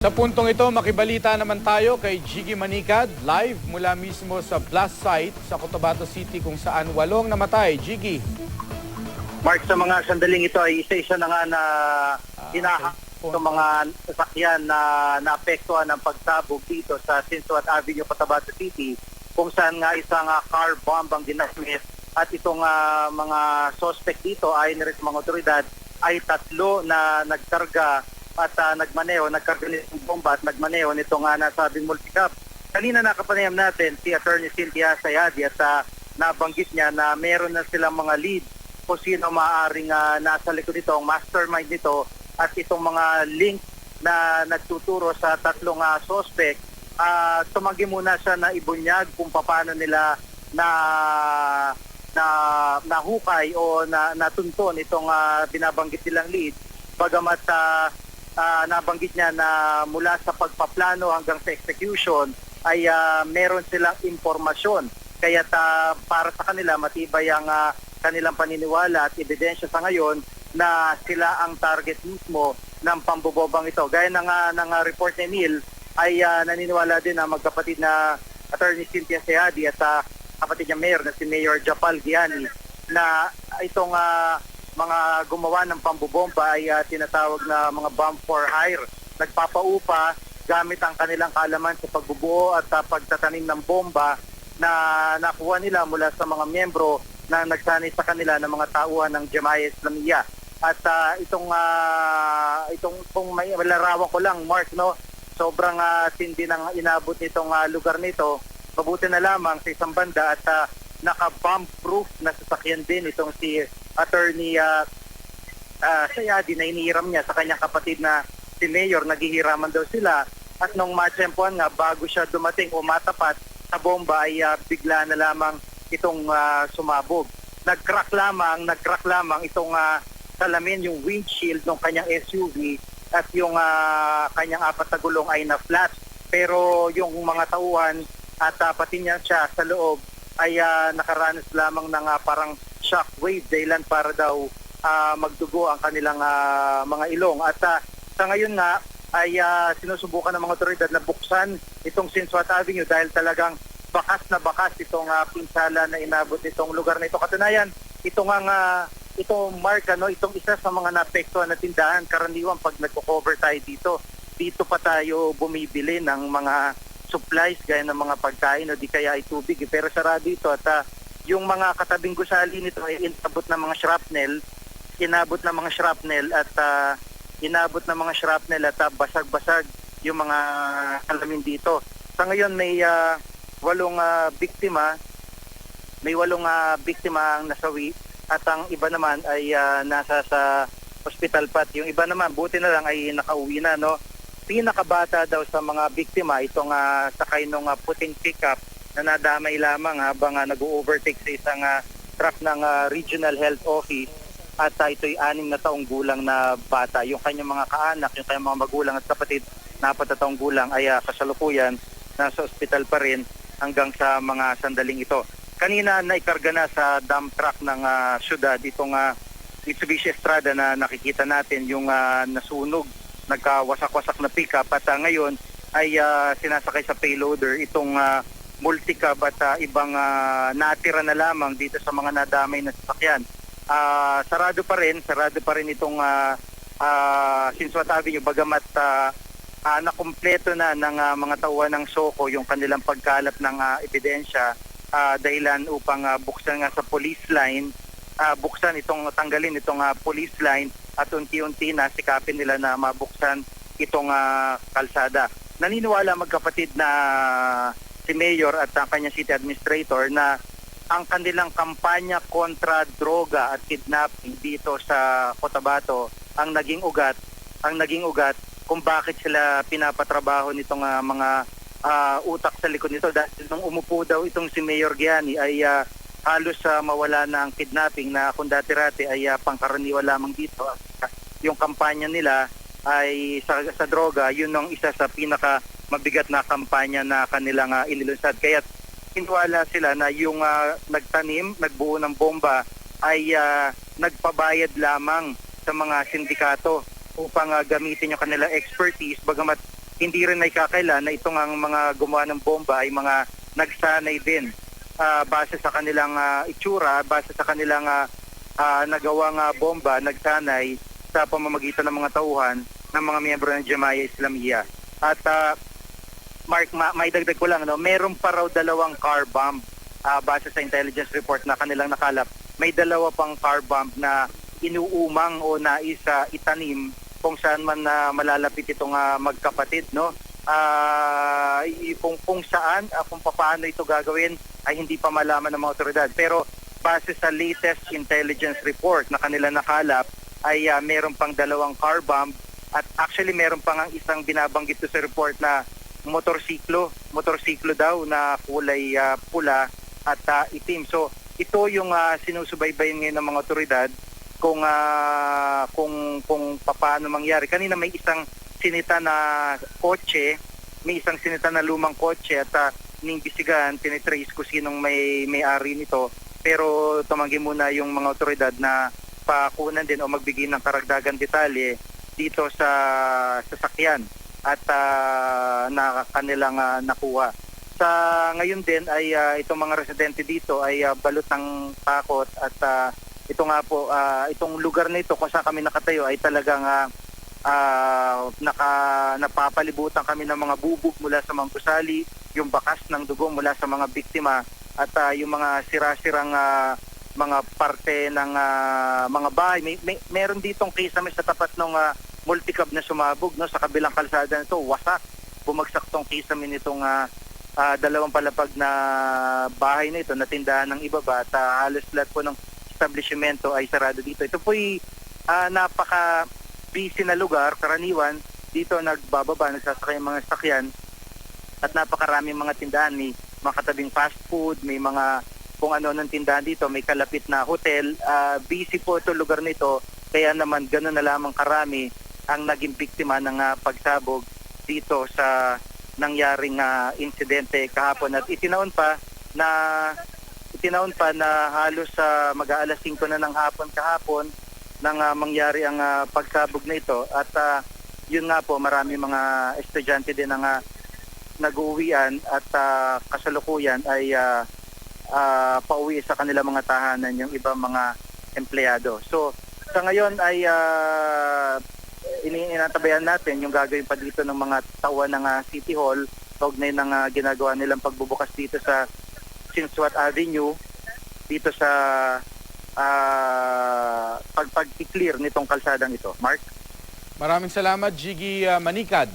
Sa puntong ito, makibalita naman tayo kay Jiggy Manicad, live mula mismo sa blast site sa Cotabato City kung saan 8 namatay. Jiggy. Mark, sa mga sandaling ito ay isa-isa na nga na itong mga sasakyan na naapektuhan ng pagsabog dito sa Sinsuat Avenue, Cotabato City, kung saan nga isang car bomb ang ginamit at itong mga suspect dito ay sa mga otoridad ay 3 na nagkarga at nagkarga nitong bomba at nagmaneho nitong nasabing multicab. Kanina nakapanayam natin si Attorney Cynthia Sayadi at nabanggit niya na meron na silang mga lead kung sino maaaring nasa likod nito, ang mastermind nito at itong mga link na nagtuturo sa 3 suspect. Tumanggi muna siya na ibunyag kung paano nila nahukay o natunton itong binabanggit nilang lead, bagamat nabanggit niya na mula sa pagpaplano hanggang sa execution ay meron silang impormasyon. Kaya para sa kanila matibay ang kanilang paniniwala at ebidensya sa ngayon na sila ang target mismo ng pambobobang ito. Gaya ng report ni Neil ay naniniwala din na magkapatid na Attorney Cynthia Sayadi at kapatid niya Mayor na si Mayor Japal Giani na itong mga gumawa ng pambobomba ay tinatawag na mga bomb for hire. Nagpapaupa gamit ang kanilang kaalaman sa pagbubuo at pagtatanim ng bomba na nakuha nila mula sa mga miyembro na nagsanay sa kanila ng mga tauhan ng Jama'iyya Islamiyya. At itong kung may larawan ko lang, Mark, no, sobrang tindi ng inabot nitong lugar nito. Mabuti na lamang sa isang banda at naka-bomb-proof na sasakyan din itong si Attorney Sayadi na inihiram niya sa kanyang kapatid na si Mayor. Naghihiraman daw sila at nung matsempuan nga bago siya dumating o matapat sa bomba ay bigla na lamang itong sumabog. Nag-crack lamang itong salamin, yung windshield ng kanyang SUV at yung kanyang 4 na gulong ay na-flat. Pero yung mga tauhan at pati niya siya sa loob ay nakaranas lamang ng parang shockwave dahilan para daw magdugo ang kanilang mga ilong. At sa ngayon nga ay sinusubukan ng mga otoridad na buksan itong Sinsuat Avenue dahil talagang bakas na bakas itong pinsala na inabot itong lugar na ito. Katunayan, itong Mark, itong isa sa mga naapektuhan na tindahan, karaniwan pag nagko-cover tayo dito pa tayo bumibili ng mga supplies gaya ng mga pagkain o di kaya ay tubig. Pero sarado ito at yung mga katabing gusali nito ay inabot ng mga shrapnel at basag-basag yung mga kalamin dito. Sa ngayon may 8 biktima ang nasawi at ang iba naman ay nasa sa hospital pat. Yung iba naman buti na lang ay nakauwi na, no. Pinakabata daw sa mga biktima itong sakay ng puting pickup na nadamay lamang habang nag-overtake sa isang truck ng Regional Health Office at ito'y 6 na taong gulang na bata. Yung kanyang mga kaanak, yung kanyang mga magulang at kapatid na 4 na taong gulang ay kasalukuyan nasa ospital pa rin hanggang sa mga sandaling ito. Kanina naikarga na sa dump truck ng syudad itong Mitsubishi Estrada na nakikita natin yung nasunog, nagkawasak-wasak na pickup at ngayon ay sinasakay sa payloader itong multicab at ibang natira na lamang dito sa mga nadamay na sasakyan. Sarado pa rin itong Sinsuat Avenue bagamat nakumpleto na ng mga tauhan ng SOCO yung kanilang pagkalap ng ebidensya dahilan upang buksan nga sa police line, tanggalin itong police line at unti-unti na sikapin nila na mabuksan itong kalsada. Naniniwala magkapatid na si Mayor at ang kanyang city administrator na ang kanilang kampanya kontra droga at kidnapping dito sa Cotabato ang naging ugat kung bakit sila pinapatrabaho nitong mga utak sa likod nito. Dahil nung umupo daw itong si Mayor Giani ay halos mawala na ang kidnapping na kung dati-rati ay pangkaraniwan lamang dito. Yung kampanya nila ay sa droga, yun ang isa sa pinaka mabigat na kampanya na kanilang inilunsad. Kaya hiniwala sila na yung nagbuo ng bomba ay nagpabayad lamang sa mga sindikato upang gamitin yung kanilang expertise, bagamat hindi rin ay kakailan na itong ang mga gumawa ng bomba ay mga nagsanay din base sa kanilang itsura, base sa kanilang nagawang bomba, nagsanay sa pamamagitan ng mga tauhan ng mga miyembro ng Jamaya Islamiyah. At Mark, may dagdag ko lang, meron pa raw 2 car bomb base sa intelligence report na kanilang nakalap. May 2 pang car bomb na inuumang o nais itanim kung saan man malalapit itong magkapatid, no? Kung saan, kung paano ito gagawin ay hindi pa malaman ng mga otoridad. Pero base sa latest intelligence report na kanila nakalap ay meron pang 2 car bomb at actually meron pang isang binabanggit sa report na motorsiklo daw na kulay pula at itim. So ito yung sinusubaybayan ngayon ng mga otoridad kung paano mangyari. Kanina may isang sinita na kotse, may isang sinita na lumang kotse at inimbestigahan, tinitrace kung sinong may-ari nito. Pero tumanggi muna yung mga otoridad na pakunan din o magbigay ng karagdagan detalye dito sa sasakyan at na kanilang nakuha. Sa ngayon din ay itong mga residente dito ay balot ng takot at ito nga po, itong lugar na ito kung saan kami nakatayo ay talagang napapalibutan kami ng mga bubog mula sa mga gusali, yung bakas ng dugo mula sa mga biktima at yung mga sira-sirang mga parte ng mga bahay. Meron ditong kisame sa tapat ng multicab na sumabog, no, sa kabilang kalsada nito, wasak. Bumagsak tong kisame nitong 2 palapag na bahay na ito na tindahan ng ibaba at halos lahat po ng establishmento ay sarado dito. Ito po'y napaka-busy na lugar, karaniwan dito nagbababa, nagsasakay ang mga sakyan at napakaraming mga tindahan, may mga katabing fast food, may mga kung ano ng tindahan dito, may kalapit na hotel. Busy po ito lugar nito, kaya naman gano'n na lamang karami ang naging biktima ng pagsabog dito sa nangyaring insidente kahapon. At itinaon pa na halos mag-aalas 5 na ng hapon kahapon nang mangyari ang pagsabog na ito. At yun nga po, marami mga estudyante din ang nag-uwian at kasalukuyan ay pauwi sa kanila mga tahanan yung ibang mga empleyado. So sa ngayon ay inatabayan natin yung gagawin pa dito ng mga tauhan ng City Hall, kaugnay ng ginagawa nilang pagbubukas dito sa Sinswat Avenue, dito sa pag-clear nitong kalsadang ito. Mark? Maraming salamat, Jiggy Manikad.